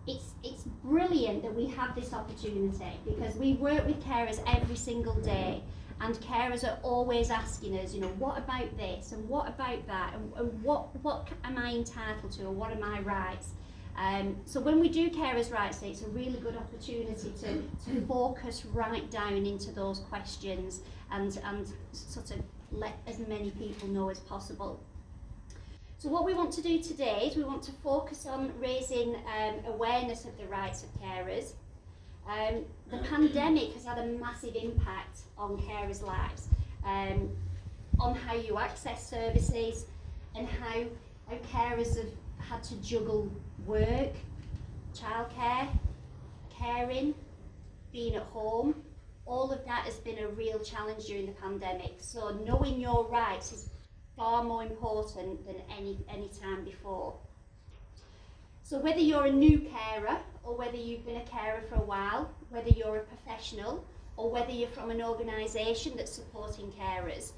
it's brilliant that we have this opportunity, because we work with carers every single day, and carers are always asking us, what about this and what about that, and what am I entitled to, or what are my rights? So when we do Carers' Rights Day, it's a really good opportunity to focus right down into those questions and sort of let as many people know as possible. So what we want to do today is we want to focus on raising awareness of the rights of carers. The pandemic has had a massive impact on carers' lives, on how you access services, and how carers have had to juggle work, childcare, caring, being at home. All of that has been a real challenge during the pandemic. So knowing your rights is far more important than any time before. So whether you're a new carer, or whether you've been a carer for a while, whether you're a professional, or whether you're from an organisation that's supporting carers,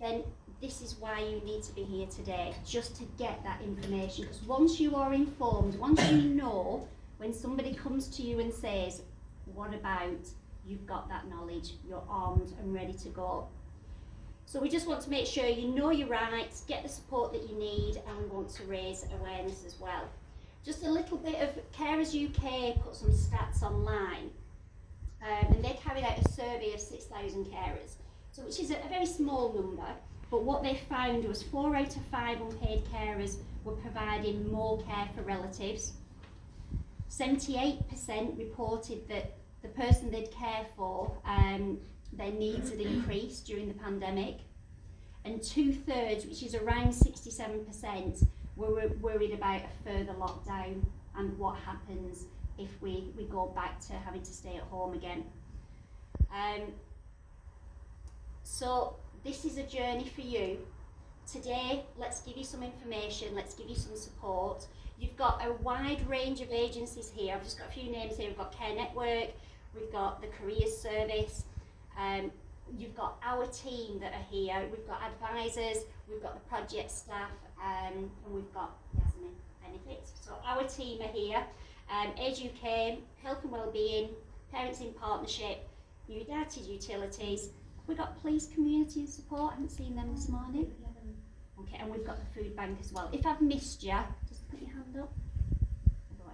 then this is why you need to be here today, just to get that information. Because once you are informed, once you know, when somebody comes to you and says, what about, you've got that knowledge, you're armed and ready to go. So we just want to make sure you know your rights, get the support that you need, and we want to raise awareness as well. Just a little bit of Carers UK put some stats online, and they carried out a survey of 6,000 carers, so which is a very small number, but what they found was 4 out of 5 unpaid carers were providing more care for relatives. 78% reported that the person they'd care for, their needs had increased during the pandemic, and 2/3, which is around 67%, were worried about a further lockdown and what happens if we go back to having to stay at home again. So this is a journey for you. Today, let's give you some information, let's give you some support. You've got a wide range of agencies here. I've just got a few names here. We've got Care Network, we've got the Careers Service, you've got our team that are here, we've got advisors, we've got the project staff, and we've got Nhs Benefits. So our team are here. Age UK, Health and Wellbeing, Parents in Partnership, United Utilities. We've got Police Community and Support, I haven't seen them this morning. Okay, and we've got the food bank as well. If I've missed you, just put your hand up.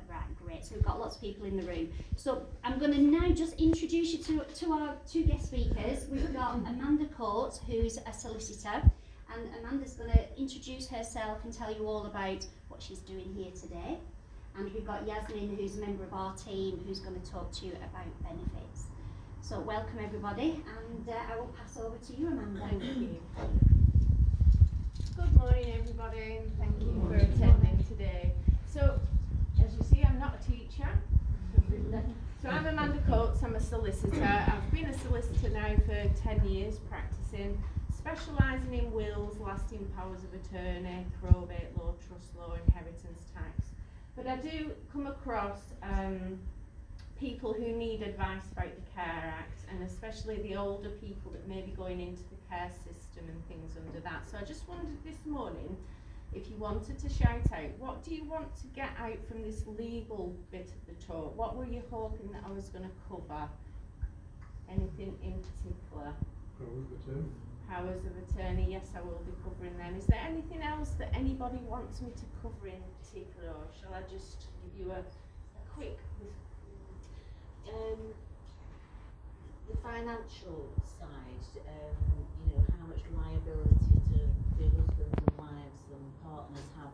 Right, great. So we've got lots of people in the room. So I'm going to now just introduce you to our 2 guest speakers. We've got Amanda Coates, who's a solicitor, and Amanda's going to introduce herself and tell you all about what she's doing here today. And we've got Yasmin, who's a member of our team, who's going to talk to you about benefits. So welcome everybody, and I will pass over to you, Amanda. Thank you. Good morning everybody, and thank you for attending today. So, as you see, I'm not a teacher. So I'm Amanda Coates, I'm a solicitor. I've been a solicitor now for 10 years practicing, specialising in wills, lasting powers of attorney, probate law, trust law, inheritance tax. But I do come across people who need advice about the Care Act, and especially the older people that may be going into the care system and things under that. So I just wondered this morning, if you wanted to shout out, what do you want to get out from this legal bit of the talk? What were you hoping that I was going to cover? Anything in particular? Powers of attorney. Powers of attorney, yes, I will be covering them. Is there anything else that anybody wants me to cover in particular, or shall I just give you a quick... The financial side, how much liability do husbands and wives and partners have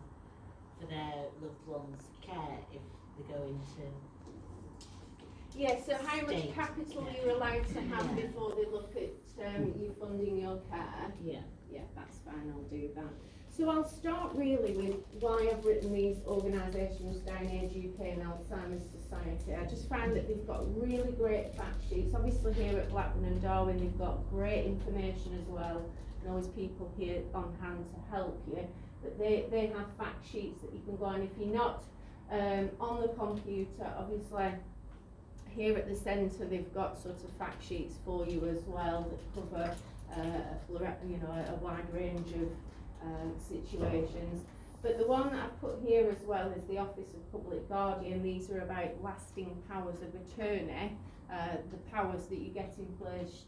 for their loved ones' care if they go into... Yeah, so how much capital you're allowed to have before they look at you funding your care? Yeah. Yeah, that's fine, I'll do that. So I'll start really with why I've written these organisations down, Age UK and Alzheimer's Society. I just find that they've got really great fact sheets. Obviously here at Blackburn and Darwin they've got great information as well, and always people here on hand to help you. But they have fact sheets that you can go on. If you're not on the computer, obviously here at the centre they've got sort of fact sheets for you as well that cover a wide range of situations. But the one that I've put here as well is the Office of Public Guardian. These are about lasting powers of attorney, the powers that you get in place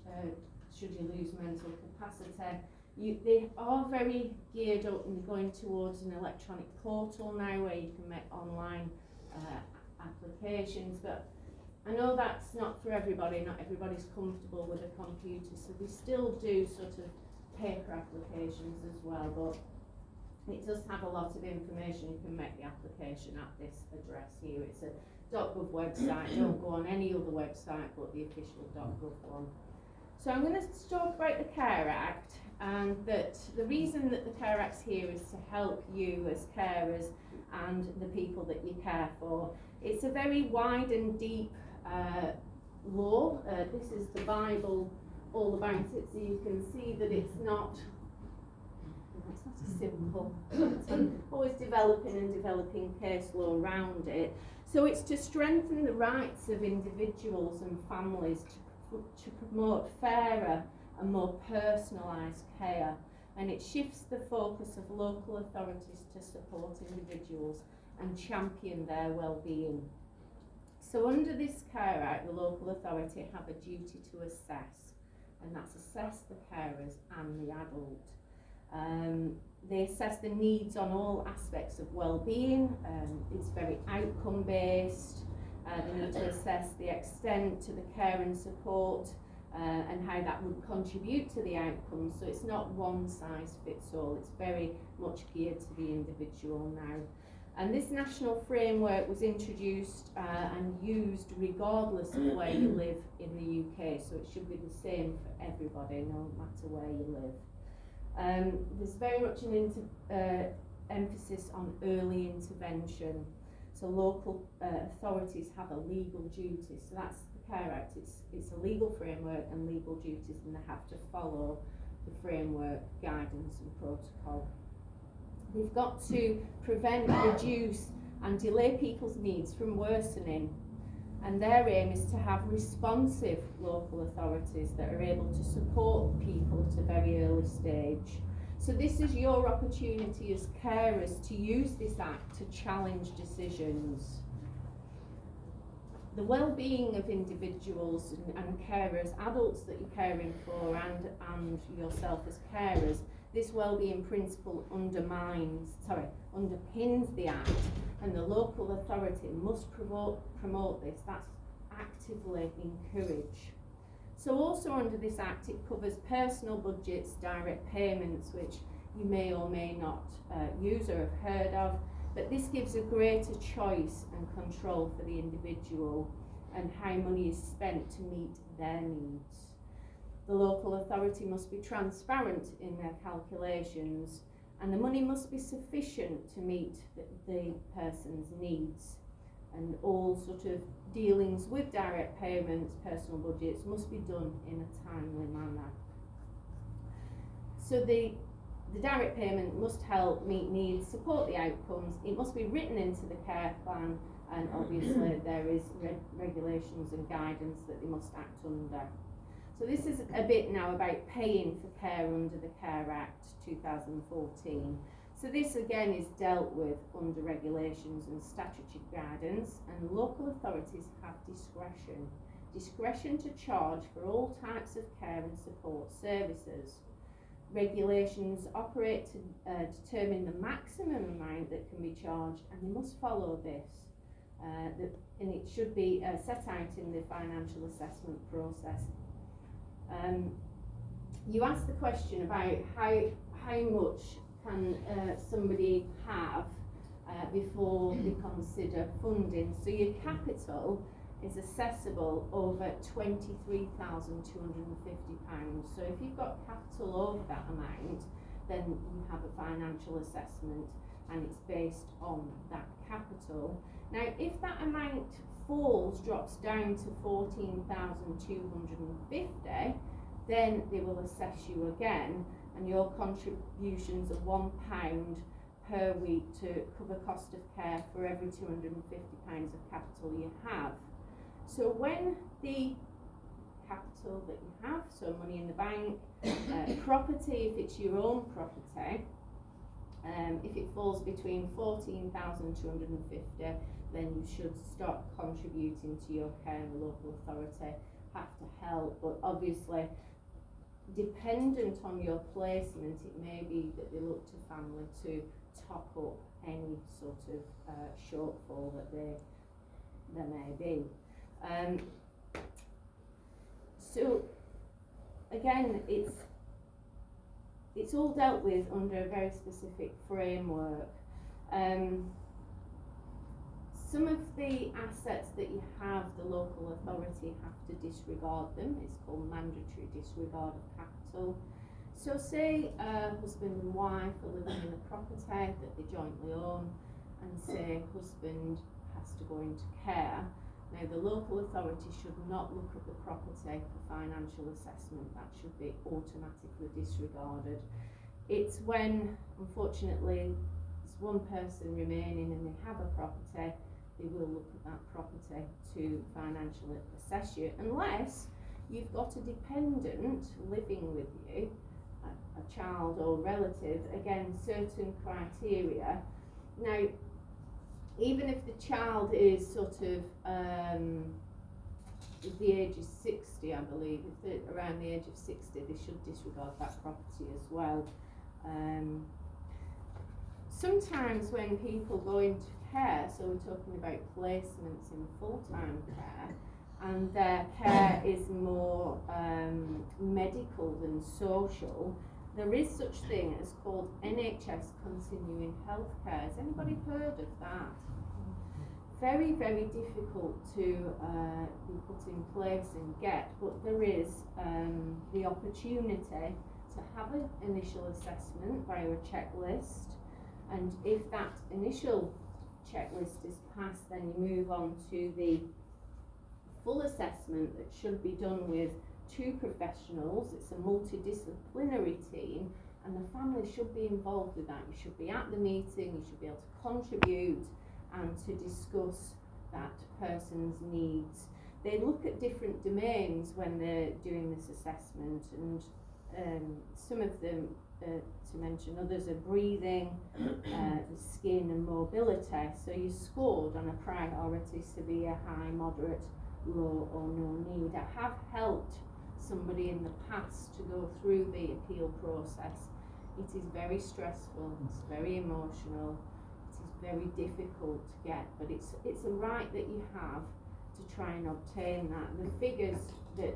should you lose mental capacity. They are very geared up and going towards an electronic portal now where you can make online applications, but I know that's not for everybody, not everybody's comfortable with a computer, so we still do sort of paper applications as well, but it does have a lot of information. You can make the application at this address here. It's a .gov website. Don't go on any other website but the official .gov one. So I'm going to talk about the Care Act, and that the reason that the Care Act's here is to help you as carers and the people that you care for. It's a very wide and deep law. This is the Bible all about it, so you can see that it's not a simple, always developing case law around it. So it's to strengthen the rights of individuals and families to promote fairer and more personalised care, and it shifts the focus of local authorities to support individuals and champion their well-being. So under this Care Act, the local authority have a duty to assess, and that's assess the carers and the adult. They assess the needs on all aspects of well-being. It's very outcome-based. They need to assess the extent to the care and support and how that would contribute to the outcome. So it's not one size fits all. It's very much geared to the individual now. And this national framework was introduced and used regardless of where you live in the UK. So it should be the same for everybody, no matter where you live. There's very much an emphasis on early intervention. So local authorities have a legal duty. So that's the Care Act. It's a legal framework and legal duties, and they have to follow the framework, guidance and protocol. They've got to prevent, reduce and delay people's needs from worsening. And their aim is to have responsive local authorities that are able to support people at a very early stage. So this is your opportunity as carers to use this act to challenge decisions. The well-being of individuals and carers, adults that you're caring for and yourself as carers, this well-being principle underpins the act, and the local authority must promote this. That's actively encourage. So also under this act, it covers personal budgets, direct payments, which you may or may not use or have heard of, but this gives a greater choice and control for the individual and how money is spent to meet their needs. The local authority must be transparent in their calculations, and the money must be sufficient to meet the person's needs. And all sort of dealings with direct payments, personal budgets, must be done in a timely manner. So the direct payment must help meet needs, support the outcomes. It must be written into the care plan, and obviously there is regulations and guidance that they must act under. So this is a bit now about paying for care under the Care Act 2014. So this again is dealt with under regulations and statutory guidance, and local authorities have discretion to charge for all types of care and support services. Regulations operate to determine the maximum amount that can be charged, and they must follow this. And it should be set out in the financial assessment process. You asked the question about how much can somebody have before they consider funding. So your capital is assessable over £23,250. So if you've got capital over that amount, then you have a financial assessment and it's based on that capital. Now if that amount drops down to 14,250, then they will assess you again, and your contributions are £1 per week to cover cost of care for every £250 of capital you have. So when the capital that you have, so money in the bank, property if it's your own property, If it falls between 14,250, then you should start contributing to your care, and the local authority have to help. But obviously, dependent on your placement, it may be that they look to family to top up any sort of shortfall that there may be. So again, it's all dealt with under a very specific framework. Some of the assets that you have, the local authority have to disregard them. It's called mandatory disregard of capital. So say husband and wife are living in a property that they jointly own, and say husband has to go into care. Now the local authority should not look at the property for financial assessment. That should be automatically disregarded. It's when, unfortunately, there's one person remaining and they have a property, they will look at that property to financially assess you, unless you've got a dependent living with you, a child or relative, again, certain criteria. Now, even if the child is sort of the age is 60, I believe, if they're around the age of 60, they should disregard that property as well. Sometimes when people go into care, so we're talking about placements in full-time care, and their care is more medical than social, there is such thing as called Nhs Continuing Healthcare. Has anybody heard of that? Very, very difficult to be put in place and get, but there is the opportunity to have an initial assessment via a checklist, and if that initial checklist is passed, then you move on to the full assessment that should be done with 2 professionals. It's a multidisciplinary team, and the family should be involved with that. You should be at the meeting, you should be able to contribute and to discuss that person's needs. They look at different domains when they're doing this assessment, and some of them, to mention others, are breathing, the skin and mobility. So you're scored on a priority, severe, high, moderate, low or no need. I have helped somebody in the past to go through the appeal process. It is very stressful, it's very emotional, it is very difficult to get, but it's a right that you have to try and obtain that. The figures that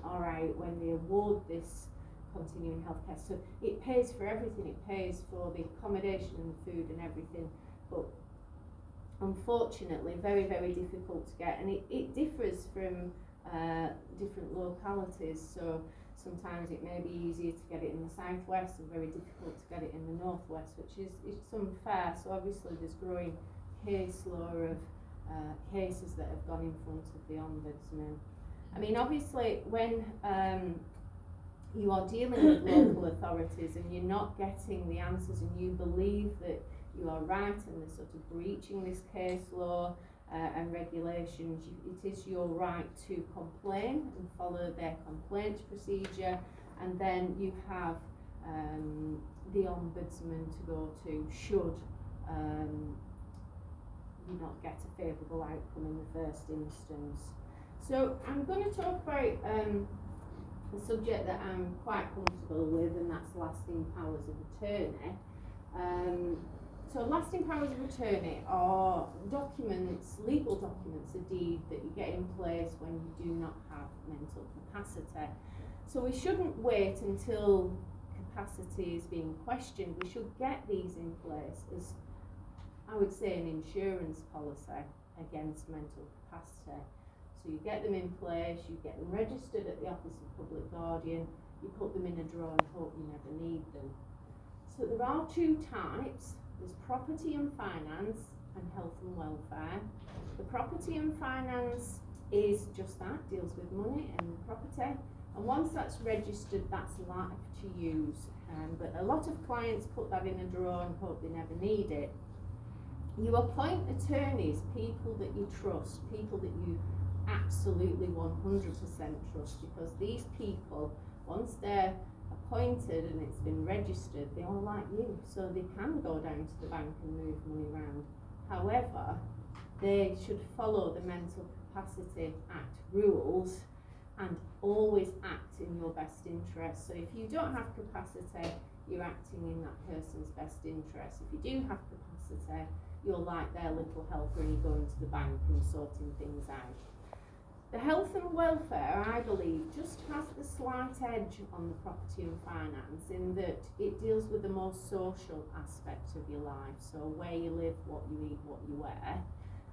are out when they award this continuing healthcare, so it pays for everything, it pays for the accommodation and the food and everything, but unfortunately very, very difficult to get, and it differs from different localities. So sometimes it may be easier to get it in the southwest and very difficult to get it in the northwest, which is unfair. So obviously there's growing caseload of cases that have gone in front of the Ombudsman. I mean, obviously when you are dealing with local authorities and you're not getting the answers and you believe that you are right and they're sort of breaching this case law and regulations, it is your right to complain and follow their complaint procedure, and then you have the Ombudsman to go to should you not get a favourable outcome in the first instance. So I'm going to talk about a subject that I'm quite comfortable with, and that's lasting powers of attorney. So lasting powers of attorney are documents, legal documents, a deed that you get in place when you do not have mental capacity. So we shouldn't wait until capacity is being questioned. We should get these in place as, I would say, an insurance policy against mental capacity. So you get them in place, you get them registered at the Office of Public Guardian, you put them in a drawer and hope you never need them. So there are 2 types. There's property and finance and health and welfare. The property and finance is just that, deals with money and property. And once that's registered, that's life to use. But a lot of clients put that in a drawer and hope they never need it. You appoint attorneys, people that you trust, people that you absolutely 100% trust, because these people, once they're appointed and it's been registered, they all like you, so they can go down to the bank and move money around. However, they should follow the Mental Capacity Act rules and always act in your best interest. So if you don't have capacity, you're acting in that person's best interest. If you do have capacity, you're like their little helper and you're going to the bank and sorting things out. The health and welfare, I believe, just has the slight edge on the property and finance in that it deals with the more social aspect of your life, so where you live, what you eat, what you wear.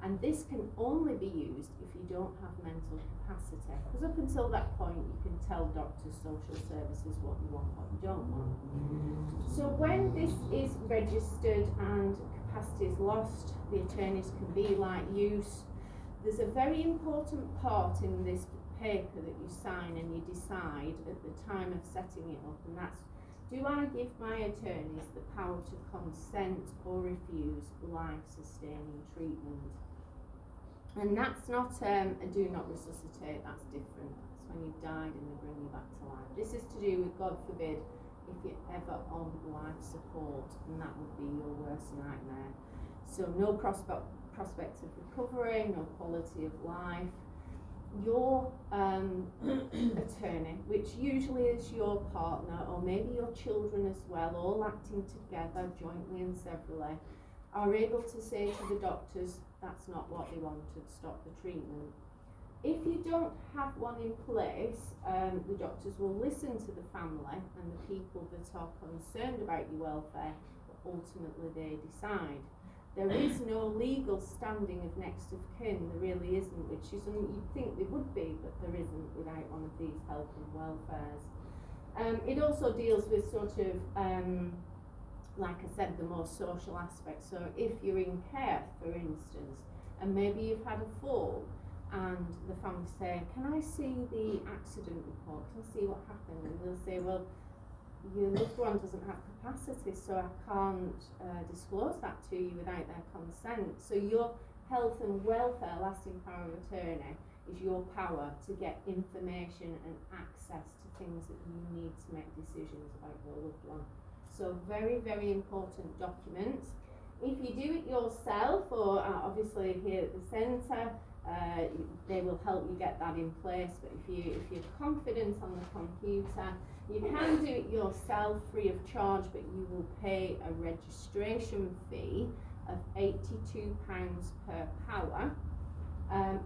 And this can only be used if you don't have mental capacity. Because up until that point, you can tell doctors, social services what you want, what you don't want. So when this is registered and capacity is lost, the attorneys can be like use. There's a very important part in this paper that you sign and you decide at the time of setting it up, and that's, do I give my attorneys the power to consent or refuse life-sustaining treatment? And that's not a do not resuscitate, that's different. That's when you've died and they bring you back to life. This is to do with, God forbid, if you're ever on life support, and that would be your worst nightmare. So no prospect of recovery, no quality of life. Your attorney, which usually is your partner or maybe your children as well, all acting together jointly and severally, are able to say to the doctors, that's not what they wanted, stop the treatment. If you don't have one in place, the doctors will listen to the family and the people that are concerned about your welfare, but ultimately they decide. There is no legal standing of next of kin, there really isn't, which is something you'd think there would be, but there isn't without one of these health and welfares. It also deals with sort of, like I said, the more social aspect. So if you're in care, for instance, and maybe you've had a fall, and the family say, can I see the accident report, can I see what happened? And they'll say, well, your loved one doesn't have capacity, so I can't disclose that to you without their consent. So your health and welfare lasting power of attorney is your power to get information and access to things that you need to make decisions about your loved one. So very, very important documents. If you do it yourself, or obviously here at the centre, they will help you get that in place. But if you're confident on the computer, you can do it yourself free of charge, but you will pay a registration fee of £82 per power.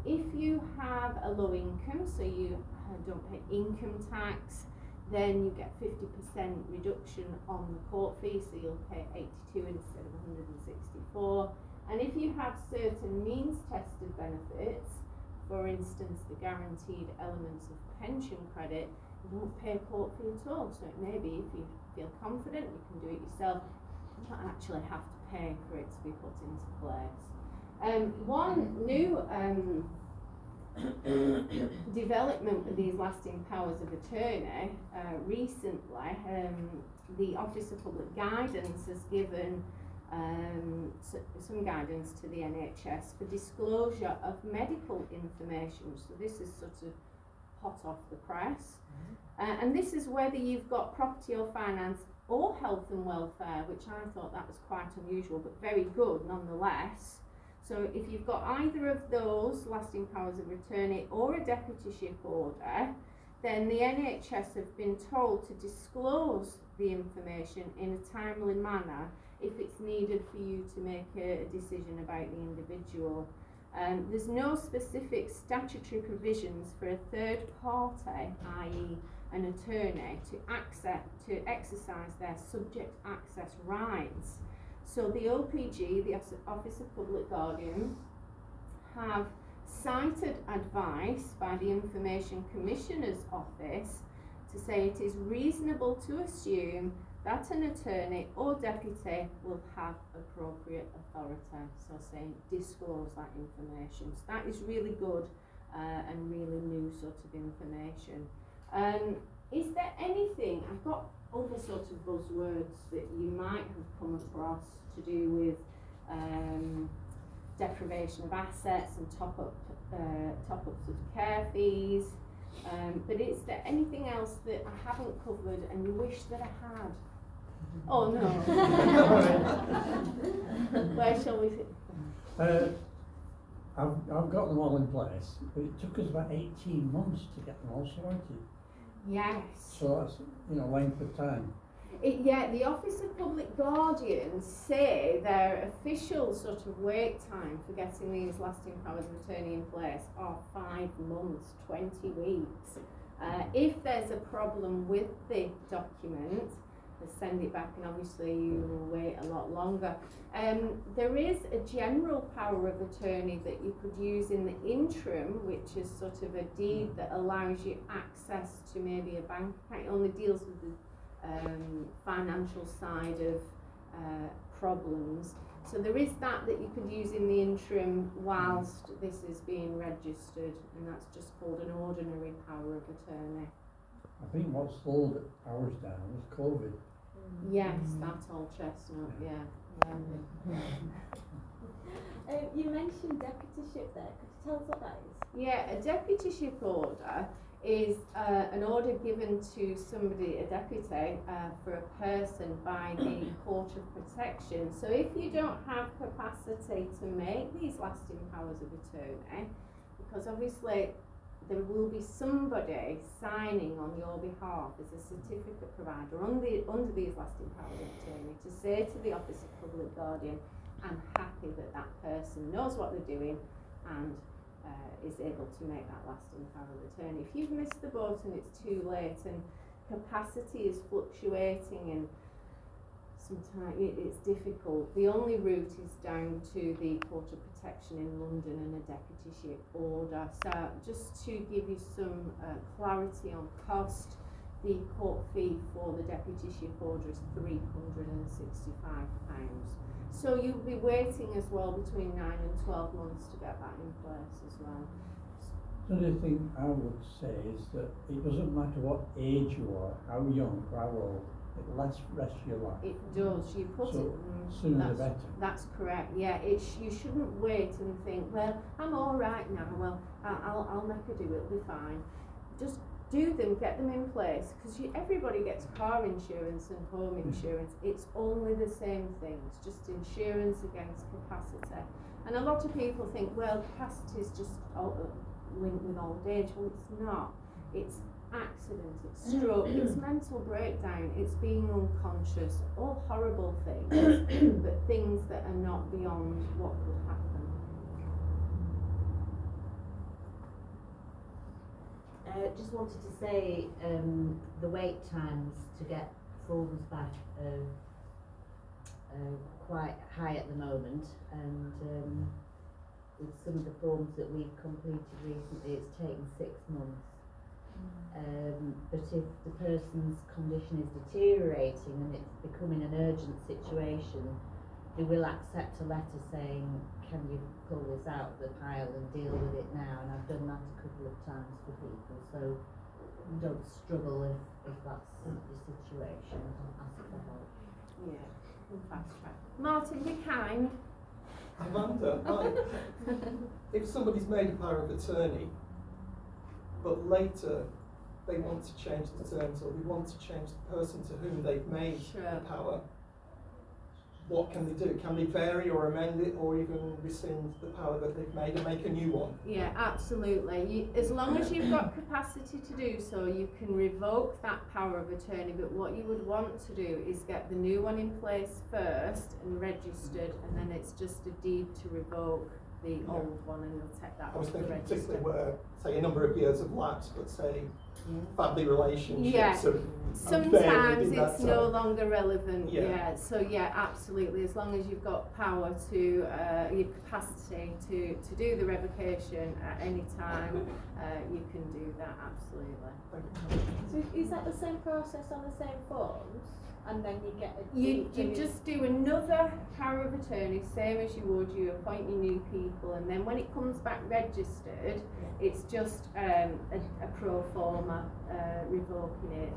If you have a low income, so you don't pay income tax, then you get 50% reduction on the court fee, so you'll pay 82 instead of 164. And if you have certain means tested benefits, for instance the guaranteed elements of pension credit, you won't pay a court fee at all. So it may be, if you feel confident, you can do it yourself, you don't actually have to pay for it to be put into place. One new development with these lasting powers of attorney, recently the Office of Public Guidance has given some guidance to the NHS for disclosure of medical information. So this is sort of hot off the press. And this is whether you've got property or finance or health and welfare, which I thought that was quite unusual, but very good nonetheless. So if you've got either of those lasting powers of attorney or a deputyship order, then the NHS have been told to disclose the information in a timely manner if it's needed for you to make a decision about the individual. There's no specific statutory provisions for a third party, i.e. an attorney, to exercise their subject access rights. So the OPG, the Office of Public Guardian, have cited advice by the Information Commissioner's Office to say it is reasonable to assume that an attorney or deputy will have appropriate authority. So saying disclose that information. So that is really good and really new sort of information. Is there anything, I've got other sort of buzzwords that you might have come across to do with deprivation of assets and top-ups of care fees. But is there anything else that I haven't covered and you wish that I had? Oh no. Where shall we sit? I've got them all in place, but it took us about 18 months to get them all sorted. Yes. So that's, length of time. Yeah, the Office of Public Guardians say their official sort of wait time for getting these lasting powers of attorney in place are 5 months, 20 weeks. If there's a problem with the document, they send it back and obviously you will wait a lot longer. There is a general power of attorney that you could use in the interim, which is sort of a deed that allows you access to maybe a bank account. It only deals with the financial side of problems. So there is that you could use in the interim whilst this is being registered, and that's just called an ordinary power of attorney. I think what slowed ours down was COVID. Yes, that old chestnut, yeah. You mentioned deputyship there. Could you tell us what that is? Yeah, a deputyship order is an order given to somebody, a deputy, for a person by the Court of Protection. So if you don't have capacity to make these lasting powers of attorney, because obviously there will be somebody signing on your behalf as a certificate provider under these lasting powers of attorney to say to the Office of Public Guardian, I'm happy that that person knows what they're doing and is able to make that lasting power of attorney. If you've missed the boat and it's too late and capacity is fluctuating and sometimes it's difficult, the only route is down to the Court of Protection in London and a deputyship order. So just to give you some clarity on cost, the court fee for the deputyship order is £365. So you'll be waiting as well between 9 and 12 months to get that in place as well. The only thing I would say is that it doesn't matter what age you are, how young or how old, it lasts the rest of your life. It does. You put So it. sooner the better. That's correct. Yeah. You shouldn't wait and think, well, I'm all right now. Well, I'll make a do. It'll be fine. Just do them. Get them in place, because everybody gets car insurance and home insurance. It's only the same thing. It's just insurance against capacity. And a lot of people think, well, capacity is just linked with old age. Well, it's not. It's accident, it's stroke, it's mental breakdown, it's being unconscious, all horrible things, but things that are not beyond what could happen. Just wanted to say the wait times to get forms back are quite high at the moment, and with some of the forms that we've completed recently, it's taken 6 months. But if the person's condition is deteriorating and it's becoming an urgent situation, they will accept a letter saying, can you pull this out of the pile and deal with it now? And I've done that a couple of times for people, so don't struggle if that's the situation. Ask for help. Yeah, fast track. Martin, be kind. Amanda, hi. If somebody's made a power of attorney, but later they want to change the terms, or they want to change the person to whom they've made the power, what can they do? Can they vary or amend it, or even rescind the power that they've made and make a new one? Yeah, absolutely. As long as you've got capacity to do so, you can revoke that power of attorney, but what you would want to do is get the new one in place first and registered, and then it's just a deed to revoke the old one, and you'll take that I was off the thinking register. particularly where, say, a number of years have lapsed, but say family relationships have Sometimes in that it's no time. longer relevant. Yeah. So absolutely. As long as you've got power to your capacity to do the revocation at any time, you can do that. Absolutely. So is that the same process on the same forms? And then you get a You just do another power of attorney, same as you would. You appoint your new people, and then when it comes back registered, it's just a pro forma revoking it.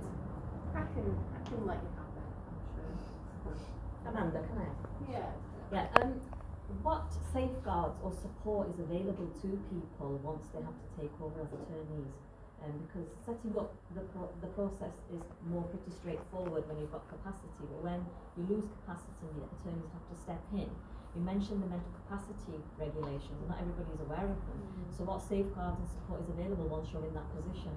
I can let you have that, I'm sure. Amanda, can I? Yeah. What safeguards or support is available to people once they have to take over as attorneys? because setting up the process is more pretty straightforward when you've got capacity, but when you lose capacity, attorneys have to step in. You mentioned the mental capacity regulations, and not everybody's aware of them. So what safeguards and support is available once you're in that position?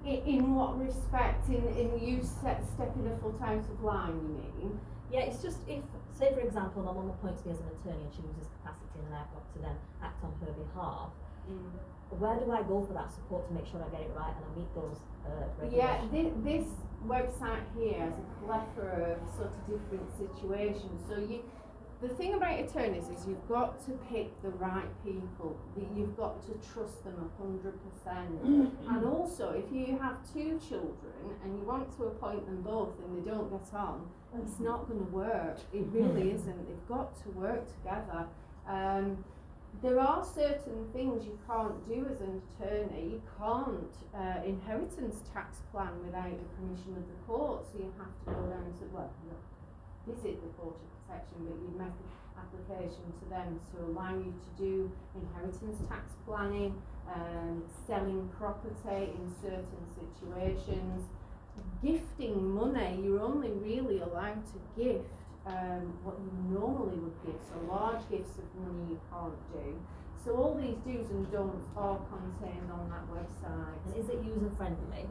In what respect? In you stepping a foot out of line, you mean? Yeah, it's just if, say for example, my mum appoints me as an attorney and she loses capacity and I've got to then act on her behalf, where do I go for that support to make sure I get it right and I meet those regulations? Yeah, this website here has a plethora of sort of different situations. So the thing about attorneys is you've got to pick the right people. You've got to trust them 100%. And also, if you have 2 children and you want to appoint them both and they don't get on, it's not going to work. It really isn't. They've got to work together. There are certain things you can't do as an attorney. You can't inheritance tax plan without the permission of the court, so you have to go down to, visit the Court of Protection, but you make an application to them to allow you to do inheritance tax planning, selling property in certain situations. Gifting money, you're only really allowed to gift what you normally would give, so large gifts of money you can't do. So all these do's and don'ts are contained on that website. And is it user friendly?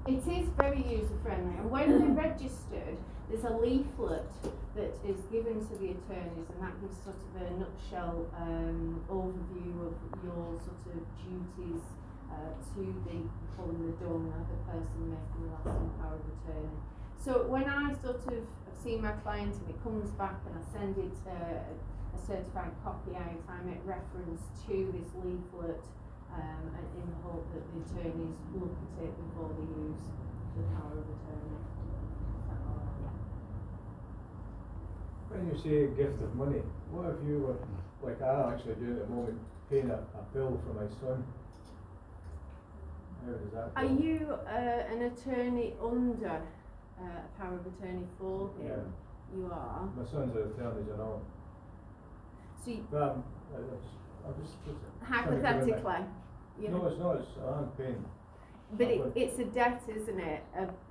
It is very user friendly, and when they're registered, there's a leaflet that is given to the attorneys, and that gives sort of a nutshell overview of your sort of duties to the donor, the person making the lasting power of attorney. So when I sort of see my client and it comes back and I send it a certified copy out, I make reference to this leaflet and in the hope that the attorneys look at it before they use the power of attorney. Is that all right? Yeah. When you say gift of money, what if you were, like I actually do at the moment, paying a bill for my son? How does that go? Are you an attorney under a power of attorney for him? Yeah. You are. My son's an attorney, you know. So you, But I'm just hypothetically, you No, know, it's not. I'm paying. but it's a debt, isn't it?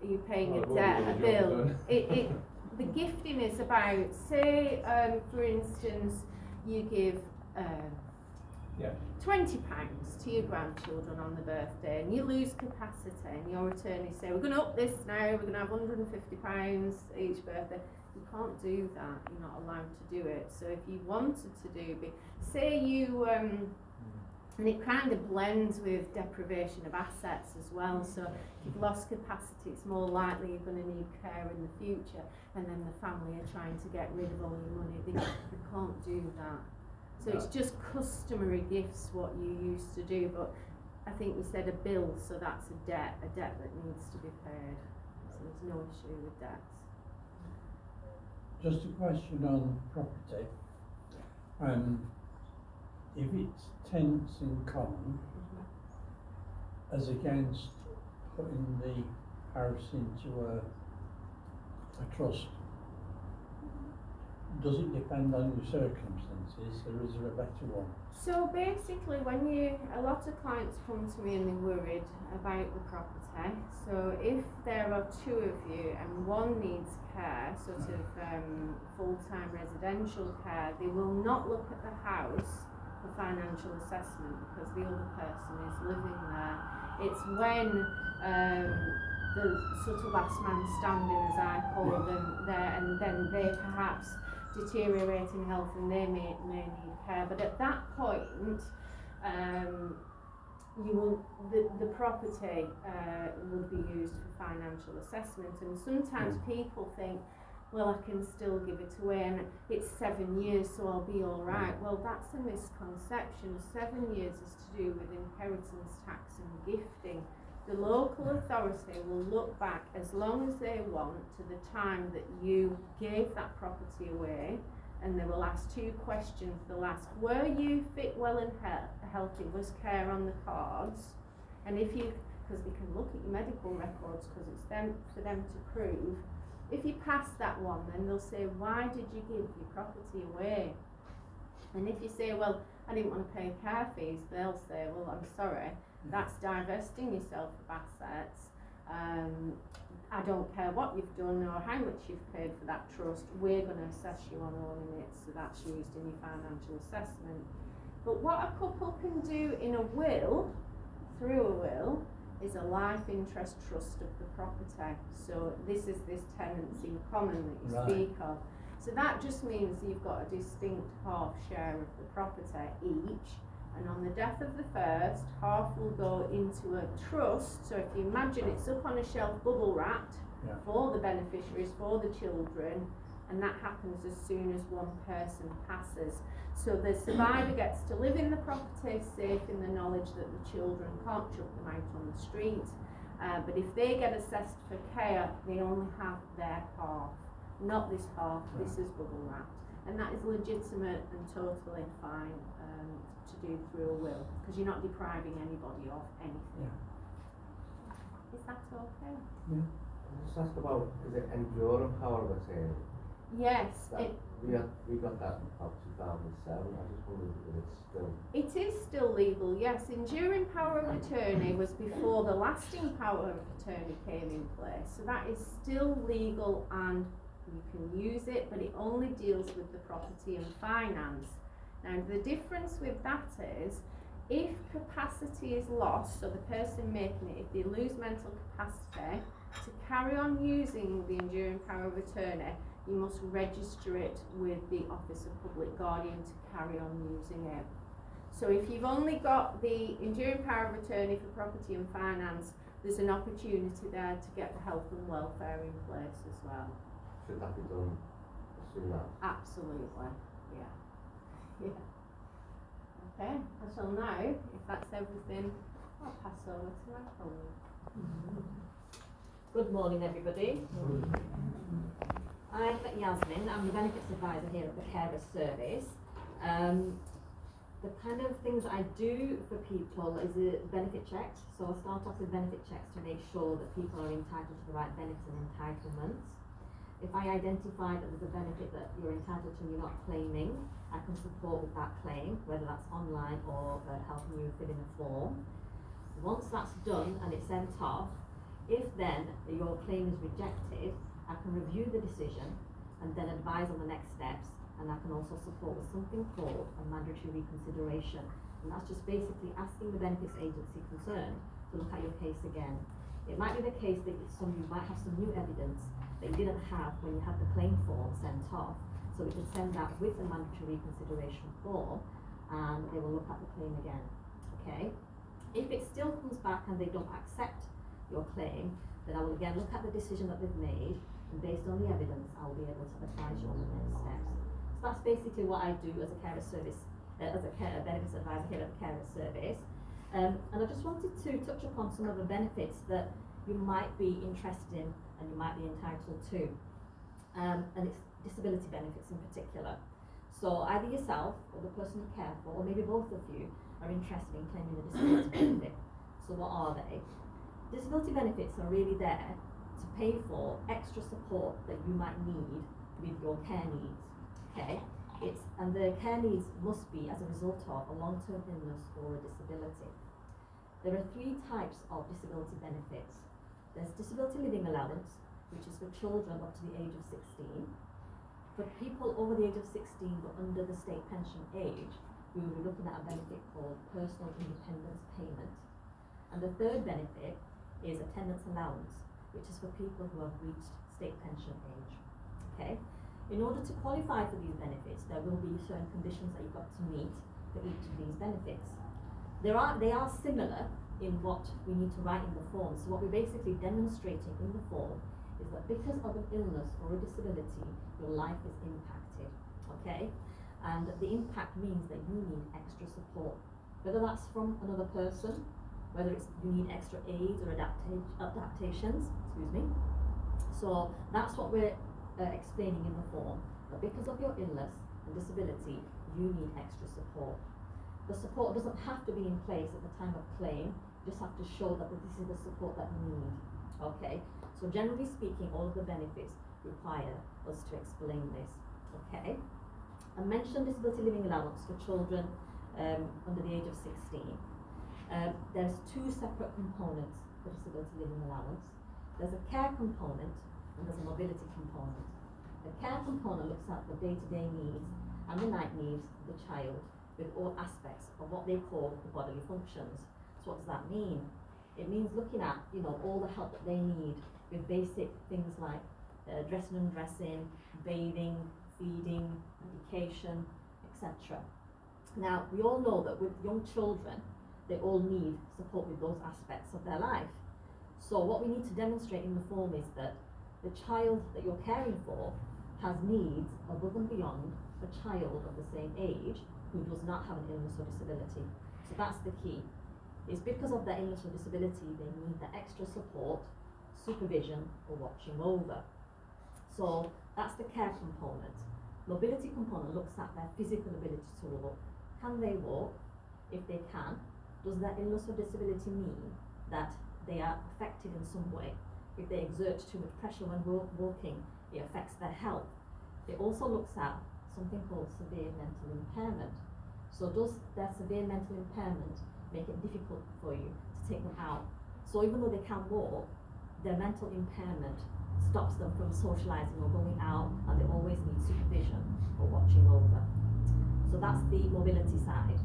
You're paying Well, a I've debt, a already got the job bill. done. The gifting is about, say, for instance, you give Yeah. £20 to your grandchildren on the birthday, and you lose capacity, and your attorney say, we're going to up this now, we're going to have £150 each birthday. You can't do that. You're not allowed to do it. So if you wanted to do, say you, and it kind of blends with deprivation of assets as well. So if you've lost capacity, it's more likely you're going to need care in the future, and then the family are trying to get rid of all your money. They can't do that. So it's just customary gifts, what you used to do. But I think we said a bill, so that's a debt that needs to be paid. So there's no issue with debts. Just a question on property. If it's tenants in common, as against putting the house into a trust, does it depend on your circumstances, or is there a better one? So basically, a lot of clients come to me and they're worried about the property. So if there are 2 of you and one needs care, sort of full-time residential care, they will not look at the house for financial assessment because the other person is living there. It's when the sort of last man standing, as I call them, there, and then they perhaps deteriorate in health and they may need care. But at that point, the property would be used for financial assessment, and sometimes people think, well, I can still give it away and it's 7 years, so I'll be all right. Well, that's a misconception. 7 years is to do with inheritance tax and gifting. The local authority will look back as long as they want to the time that you gave that property away, and they will ask 2 questions. They'll ask, were you fit, well and healthy? Was care on the cards? And if you, because they can look at your medical records because it's for them to prove. If you pass that one, then they'll say, why did you give your property away? And if you say, well, I didn't want to pay care fees, they'll say, well, I'm sorry, that's divesting yourself of assets. I don't care what you've done or how much you've paid for that trust, we're going to assess you on owning it, so that's used in your financial assessment. But what a couple can do in a will, through a will, is a life interest trust of the property. So this is this tenancy in common that you Right. speak of. So that just means you've got a distinct half share of the property each, and on the death of the first, half will go into a trust. So if you imagine it's up on a shelf bubble wrapped Yeah. for the beneficiaries, for the children, and that happens as soon as one person passes. So the survivor gets to live in the property, safe in the knowledge that the children can't chuck them out on the street. But if they get assessed for care, they only have their half, not this half. This is bubble wrapped, and that is legitimate and totally fine to do through a will, because you're not depriving anybody of anything. Yeah. Is that okay? Yeah. Just ask about, is it enduring power of attorney? Yes, That, we got that in about 2007, I just wondered if it's still. it is still legal, yes. Enduring power of attorney was before the lasting power of attorney came in place. So that is still legal and you can use it, but it only deals with the property and finance. Now the difference with that is, if capacity is lost, so the person making it, if they lose mental capacity, to carry on using the enduring power of attorney, you must register it with the Office of Public Guardian to carry on using it. So if you've only got the enduring power of attorney for property and finance, there's an opportunity there to get the health and welfare in place as well. Should that be done as soon as? Absolutely, yeah. Okay, I shall now, if that's everything, I'll pass over to my colleague. Good morning, everybody. I'm Yasmin. I'm the benefits advisor here at the Carers Service. The kind of things I do for people is a benefit checks. So I'll start off with benefit checks to make sure that people are entitled to the right benefits and entitlements. If I identify that there's a benefit that you're entitled to and you're not claiming, I can support with that claim, whether that's online or helping you fill in a form. Once that's done and it's sent off, if then your claim is rejected, I can review the decision and then advise on the next steps, and I can also support with something called a mandatory reconsideration, and that's just basically asking the benefits agency concerned to look at your case again. It might be the case that you might have some new evidence that you didn't have when you had the claim form sent off, so we can send that with the mandatory reconsideration form and they will look at the claim again. Okay? If it still comes back and they don't accept your claim, then I will again look at the decision that they've made, and based on the evidence I will be able to advise you on the next steps. So that's basically what I do as a carer service, as a benefits advisor here at the Carer Service. And I just wanted to touch upon some of the benefits that you might be interested in and you might be entitled to. And it's disability benefits in particular. So either yourself or the person you care for, or maybe both of you, are interested in claiming a disability benefit. So what are they? Disability benefits are really there to pay for extra support that you might need with your care needs. Okay? And the care needs must be as a result of a long-term illness or a disability. There are 3 types of disability benefits. There's disability living allowance, which is for children up to the age of 16. For people over the age of 16 but under the state pension age, we will be looking at a benefit called personal independence payment. And the third benefit is attendance allowance, which is for people who have reached state pension age. Okay? In order to qualify for these benefits, there will be certain conditions that you've got to meet for each of these benefits. They are similar in what we need to write in the form. So what we're basically demonstrating in the form is that because of an illness or a disability, your life is impacted. Okay? And the impact means that you need extra support, whether that's from another person, whether it's you need extra aids or adaptations, excuse me. So that's what we're explaining in the form, that because of your illness and disability, you need extra support. The support doesn't have to be in place at the time of claim, you just have to show that this is the support that you need. Okay? So generally speaking, all of the benefits require us to explain this. Okay? I mentioned disability living allowance for children under the age of 16. There's two separate components for disability living allowance. There's a care component and there's a mobility component. The care component looks at the day-to-day needs and the night needs of the child with all aspects of what they call the bodily functions. So what does that mean? It means looking at, all the help that they need with basic things like dressing and undressing, bathing, feeding, medication, etc. Now, we all know that with young children, they all need support with those aspects of their life. So what we need to demonstrate in the form is that the child that you're caring for has needs above and beyond a child of the same age who does not have an illness or disability. So that's the key. It's because of their illness or disability they need the extra support, supervision or watching over. So that's the care component. Mobility component looks at their physical ability to walk. Can they walk? If they can, does their illness or disability mean that they are affected in some way? If they exert too much pressure when walking, it affects their health. It also looks at something called severe mental impairment. So does their severe mental impairment make it difficult for you to take them out? So even though they can walk, their mental impairment stops them from socialising or going out, and they always need supervision or watching over. So that's the mobility side.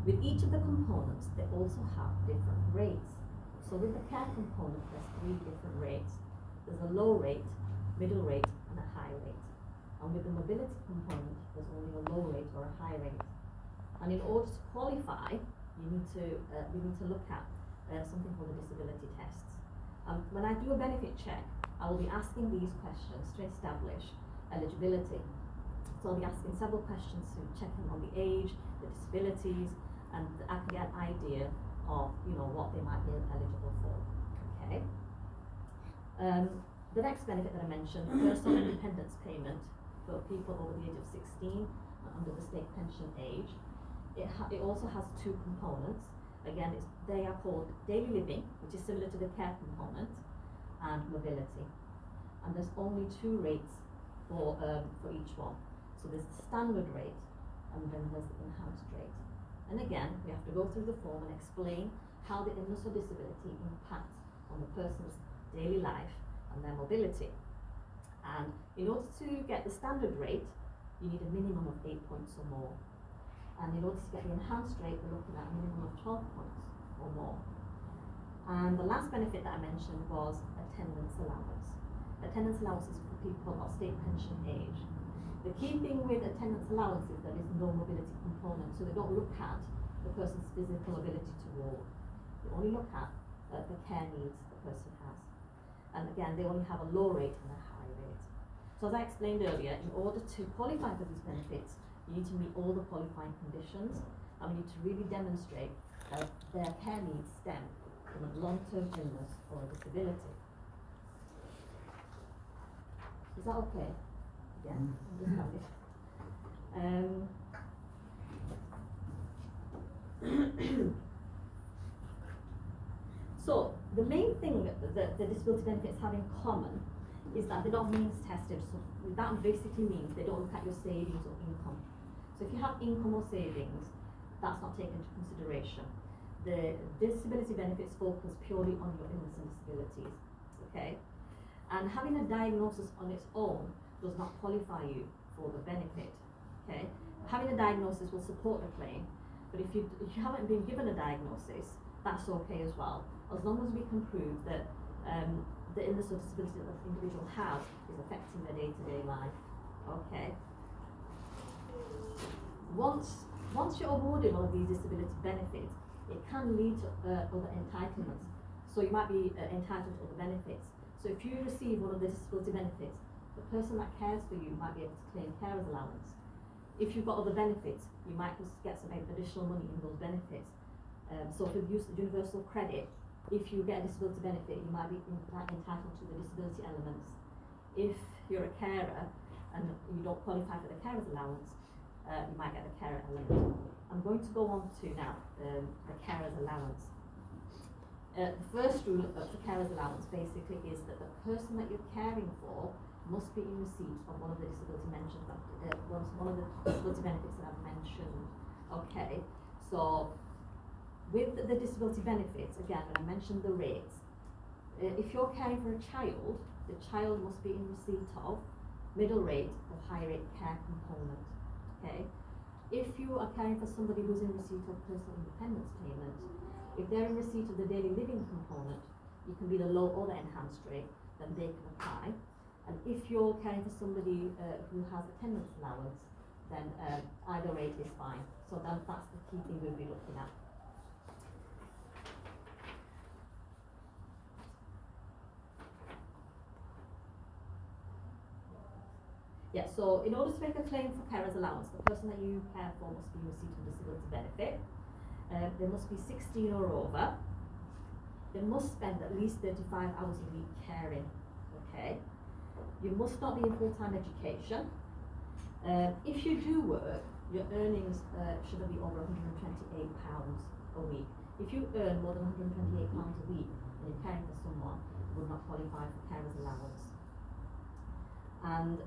With each of the components, they also have different rates. So with the care component, there's 3 different rates. There's a low rate, middle rate, and a high rate. And with the mobility component, there's only a low rate or a high rate. And in order to qualify, we need to look at something called the disability tests. When I do a benefit check, I will be asking these questions to establish eligibility. So I'll be asking several questions to check in on the age, the disabilities, and I can get an idea of what they might be eligible for. Okay. The next benefit that I mentioned, personal independence payment for people over the age of 16 and under the state pension age. It also has 2 components. Again, they are called daily living, which is similar to the care component, and mobility. And there's only 2 rates for each one. So there's the standard rate, and then there's the enhanced rate. And again, we have to go through the form and explain how the illness or disability impacts on the person's daily life and their mobility. And in order to get the standard rate, you need a minimum of 8 points or more. And in order to get the enhanced rate, we're looking at a minimum of 12 points or more. And the last benefit that I mentioned was attendance allowance. Attendance allowance is for people of state pension age. The key thing with attendance allowance is there is no mobility component, so they don't look at the person's physical ability to walk. They only look at the care needs the person has. And again, they only have a low rate and a high rate. So as I explained earlier, in order to qualify for these benefits, you need to meet all the qualifying conditions, and we need to really demonstrate that their care needs stem from a long-term illness or a disability. Is that okay? Yeah, understand it. So the main thing that the disability benefits have in common is that they're not means tested. So that basically means they don't look at your savings or income. So if you have income or savings, that's not taken into consideration. The disability benefits focus purely on your illness and disabilities, okay? And having a diagnosis on its own does not qualify you for the benefit, okay? Having a diagnosis will support the claim, but if you haven't been given a diagnosis, that's okay as well, as long as we can prove that the illness or disability that the individual has is affecting their day-to-day life, okay? Once you're awarded one of these disability benefits, it can lead to other entitlements. So you might be entitled to other benefits. So if you receive one of the disability benefits, the person that cares for you might be able to claim carer's allowance. If you've got other benefits, you might just get some additional money in those benefits. So for the use of universal credit, if you get a disability benefit, you might be entitled to the disability elements. If you're a carer and you don't qualify for the carer's allowance, you might get the carer element. I'm going to go on to now the carer's allowance. The first rule of the carer's allowance basically is that the person that you're caring for must be in receipt of one of the disability mentions, one of the disability benefits that I've mentioned. Okay, So, with the disability benefits, again, when I mentioned the rates, if you're caring for a child, the child must be in receipt of middle rate or high rate care component, okay? If you are caring for somebody who's in receipt of personal independence payment, if they're in receipt of the daily living component, you can be the low or the enhanced rate, then they can apply. And if you're caring for somebody who has attendance allowance, then either rate is fine. So that's the key thing we'll be looking at. Yeah, so in order to make a claim for carer's allowance, the person that you care for must be in receipt of disability benefit. They must be 16 or over. They must spend at least 35 hours a week caring, okay? You must not be in full-time education. If you do work, your earnings should be over £128 a week. If you earn more than £128 a week and you're caring for someone, you will not qualify for carer's allowance. And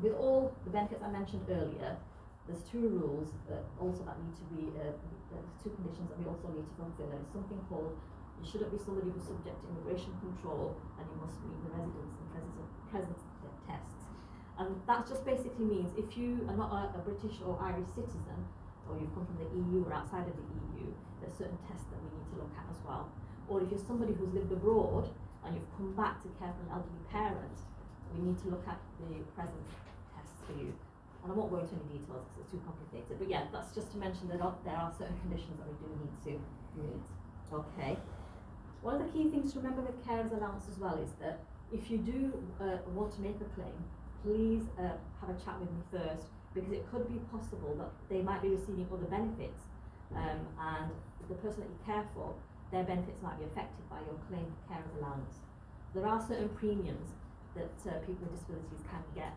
with all the benefits I mentioned earlier, there's two rules also that need to be, there's two conditions that we also need to fulfill. There is something called, you shouldn't be somebody who's subject to immigration control, and you must meet the residence and presence tests. And that just basically means if you are not a British or Irish citizen, or you've come from the EU or outside of the EU, there's certain tests that we need to look at as well. Or if you're somebody who's lived abroad and you've come back to care for an elderly parent, we need to look at the presence tests for you. And I won't go into any details because it's too complicated. But yeah, that's just to mention that there are certain conditions that we do need to meet. Okay. One of the key things to remember with carer's allowance as well is that if you do want to make a claim, please have a chat with me first, because it could be possible that they might be receiving other benefits, and the person that you care for, their benefits might be affected by your claim for carer's allowance. There are certain premiums that people with disabilities can get,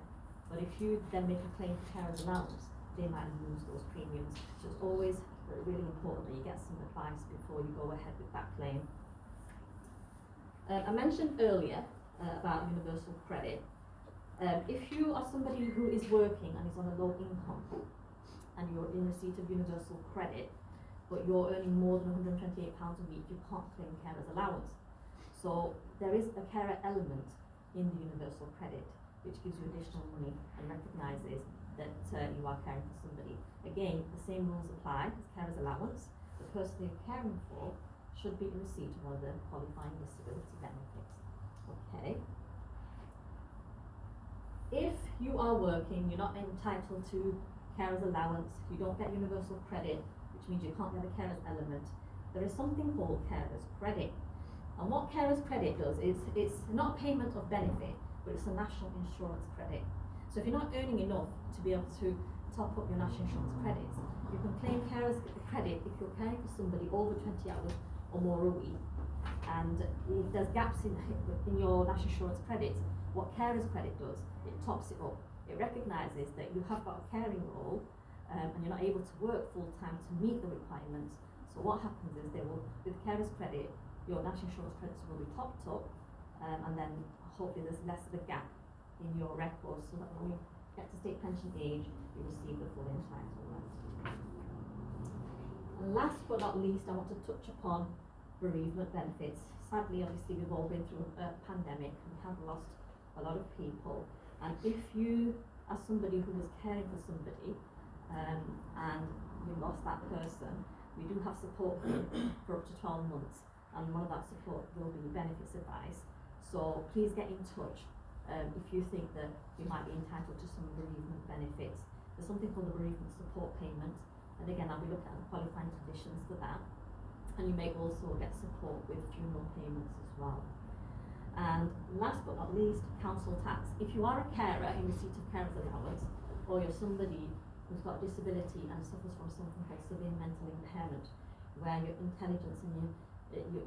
but if you then make a claim for carer's allowance, they might lose those premiums. So it's always really important that you get some advice before you go ahead with that claim. I mentioned earlier about universal credit. If you are somebody who is working and is on a low income and you're in receipt of universal credit, but you're earning more than £128 a week, you can't claim carer's allowance. So there is a carer element in the universal credit, which gives you additional money and recognises that you are caring for somebody. Again, the same rules apply as carer's allowance. The person you're caring for should be in receipt of one of the qualifying disability benefits. Okay. If you are working, you're not entitled to carer's allowance, you don't get universal credit, which means you can't get a carer's element, there is something called carer's credit. And what carer's credit does is, it's not payment of benefit, but it's a national insurance credit. So if you're not earning enough to be able to top up your national insurance credits, you can claim carer's credit if you're caring for somebody over 20 hours or more a week. And if there's gaps in your national insurance credits, what carer's credit does, it tops it up. It recognises that you have got a caring role and you're not able to work full time to meet the requirements. So what happens is they will, with carer's credit, your national insurance credits will be topped up, and then hopefully there's less of a gap in your records, so that when you get to state pension age, you receive the full entitlement. And last but not least, I want to touch upon bereavement benefits. Sadly, obviously, we've all been through a pandemic and we have lost a lot of people. And if you are somebody who was caring for somebody and you lost that person, we do have support for up to 12 months. And one of that support will be benefits advice. So please get in touch if you think that you might be entitled to some bereavement benefits. There's something called the bereavement support payment, and again I'll be looking at the qualifying conditions for that. And you may also get support with funeral payments as well. And last but not least, council tax. If you are a carer in receipt of carer's allowance, or you're somebody who's got a disability and suffers from something called severe mental impairment, where your intelligence and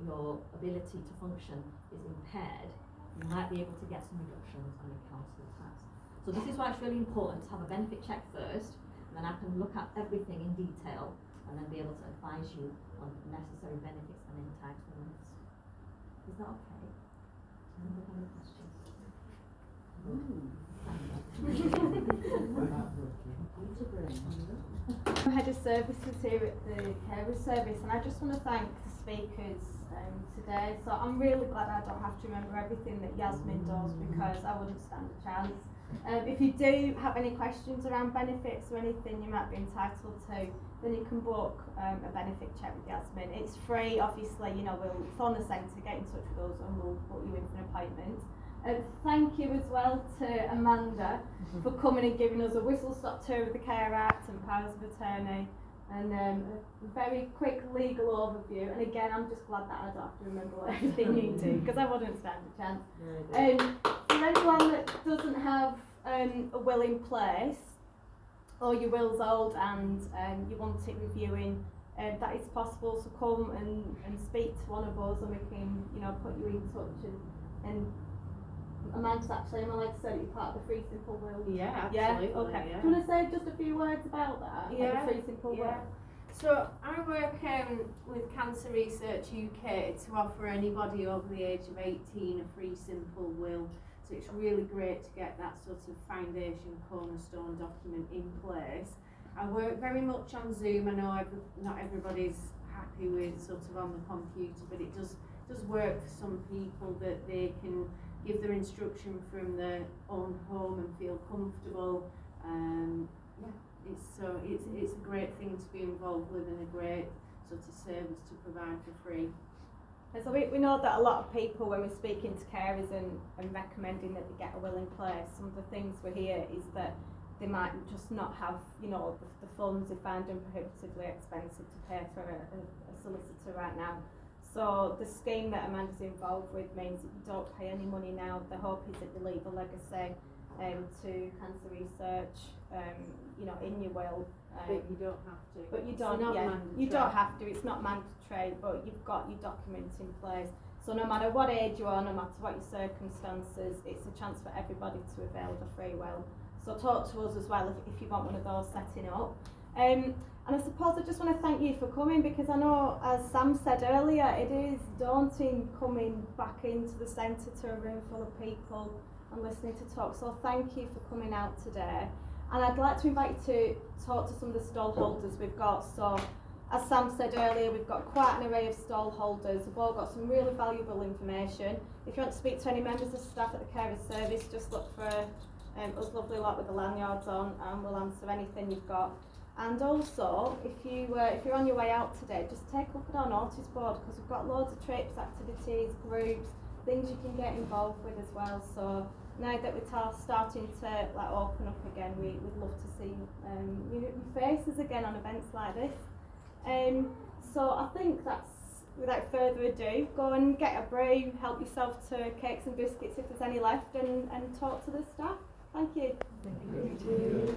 your ability to function is impaired, you might be able to get some reductions on your council tax. So this is why it's really important to have a benefit check first, and then I can look at everything in detail and then be able to advise you on necessary benefits and entitlements. Is that okay? Anybody have any questions? I'm head of services here at the Carer Service, and I just want to thank the speakers today. So I'm really glad I don't have to remember everything that Yasmin does, because I wouldn't stand a chance. If you do have any questions around benefits or anything you might be entitled to, then you can book a benefit check with Yasmin. It's free, obviously. You know, we'll phone the centre, get in touch with us, and we'll put you in for an appointment. Thank you as well to Amanda for coming and giving us a whistle-stop tour of the Care Act and powers of attorney, and a very quick legal overview. And again, I'm just glad that I don't have to remember everything you do, because I wouldn't stand a chance. For anyone that doesn't have a will in place, or your will's old and you want it reviewing, that is possible. So come and speak to one of us, and we can, you know, put you in touch. And Amanda's actually, am I allowed to say that you're part of the Free Simple Will? Yeah, Yeah, absolutely. okay. Yeah. Do you want to say just a few words about that? Yeah, Like the Free Simple yeah. Will? So I work with Cancer Research UK to offer anybody over the age of 18 a free simple will. So it's really great to get that sort of foundation cornerstone document in place. I work very much on Zoom. I know not everybody's happy with sort of on the computer, but it does work for some people that they can give their instruction from their own home and feel comfortable. It's a great thing to be involved with, and a great sort of service to provide for free. And so we know that a lot of people, when we're speaking to carers and recommending that they get a will in place, some of the things we hear is that they might just not have, you know, the funds. They find them prohibitively expensive to pay for a solicitor right now. So the scheme that Amanda's involved with means that you don't pay any money now. The hope is that you leave a legacy to Cancer Research, you know, in your will. But you don't have to. But you It's don't, not yeah, mandatory. you don't have to. It's not mandatory, but you've got your documents in place. So no matter what age you are, no matter what your circumstances, it's a chance for everybody to avail of a free will. So talk to us as well if you want one of those setting up. And I suppose I just want to thank you for coming, because I know, as Sam said earlier, it is daunting coming back into the centre to a room full of people and listening to talk. So thank you for coming out today. And I'd like to invite you to talk to some of the stall holders we've got. So, as Sam said earlier, we've got quite an array of stall holders. We've all got some really valuable information. If you want to speak to any members of staff at the Carer Service, just look for us lovely lot with the lanyards on, and we'll answer anything you've got. And also, if you're on your way out today, just take a look at our notice board, because we've got loads of trips, activities, groups, things you can get involved with as well. So now that we're starting to open up again, we'd love to see your faces again on events like this. So I think that's, without further ado, go and get a brew, help yourself to cakes and biscuits if there's any left, and talk to the staff. Thank you. Thank you.